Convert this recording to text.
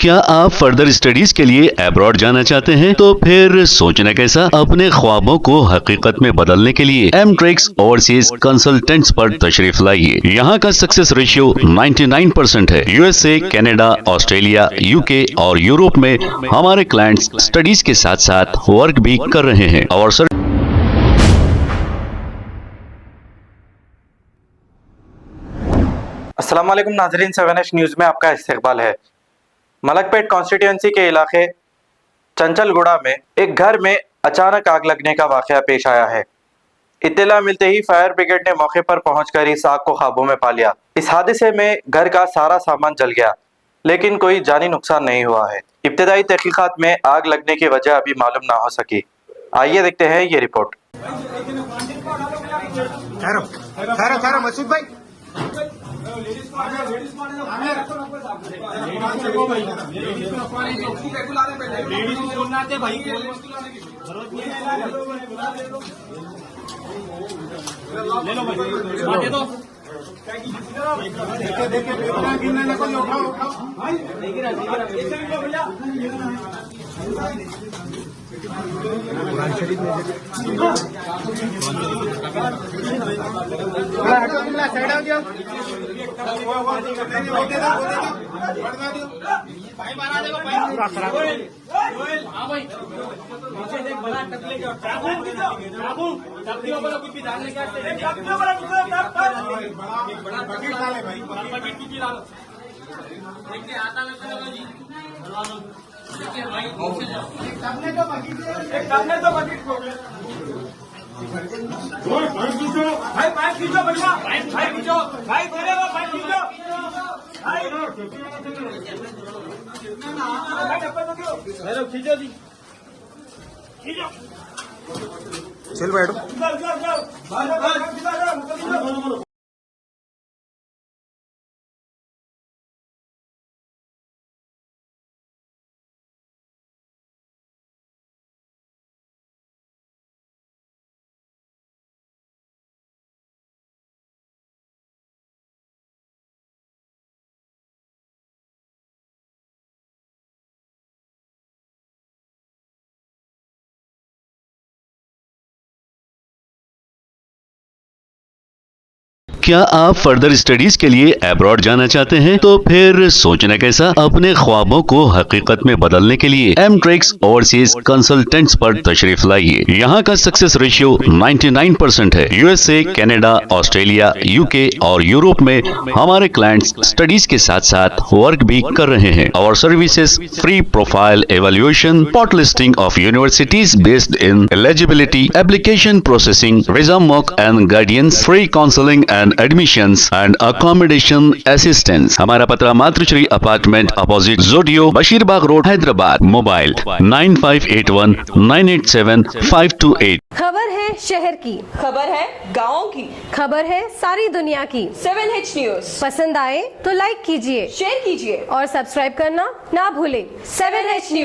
क्या आप further studies के लिए अब्रॉड जाना चाहते हैं? तो फिर सोचना कैसा, अपने ख्वाबों को हकीकत में बदलने के लिए एमट्रिक्स ओवरसीज कंसल्टेंट्स पर तशरीफ लाइए। यहाँ का सक्सेस रेशियो 99% है। यूएसए, कनाडा, ऑस्ट्रेलिया, यूके और यूरोप में हमारे क्लाइंट्स स्टडीज के साथ साथ वर्क भी कर रहे हैं और अस्सलाम वालेकुम नाज़रीन, 7H न्यूज़ में आपका इस्तकबाल है। मलकपेट कॉन्स्टिट्यूंसी के इलाके चंचलगुड़ा में एक घर में अचानक आग लगने का वाक़या पेश आया है। इत्तला मिलते ही फायर ब्रिगेड ने मौके पर पहुंचकर इस आग को काबू में पा लिया। इस हादसे में घर का सारा सामान जल गया, लेकिन कोई जानी नुकसान नहीं हुआ है। इब्तदाई तहकीकात में आग लगने की वजह अभी मालूम ना हो सकी। आइए देखते हैं ये रिपोर्ट। मसूद भाई चल बैठो। क्या आप फर्दर स्टडीज के लिए अब्रॉड जाना चाहते हैं? तो फिर सोचना कैसा, अपने ख्वाबों को हकीकत में बदलने के लिए एमट्रिक्स ओवरसीज कंसल्टेंट्स पर तशरीफ लाइए। यहाँ का सक्सेस रेशियो 99% है। यूएसए, कनाडा, ऑस्ट्रेलिया, यूके और यूरोप में हमारे क्लाइंट्स स्टडीज के साथ साथ वर्क भी कर रहे हैं और services free profile evaluation, spot listing of universities based in eligibility, application processing, visa mock and guidance, free counselling and admissions and accommodation assistance. हमारा पता मातृश्री अपार्टमेंट अपोजिट जोडियो, बशीरबाग रोड, हैदराबाद। मोबाइल 9581987528। खबर है शहर की, खबर है गाँव की, खबर है सारी दुनिया की। 7H न्यूज़ पसंद आए तो लाइक कीजिए, शेयर कीजिए और सब्सक्राइब करना ना भूलें। 7H news.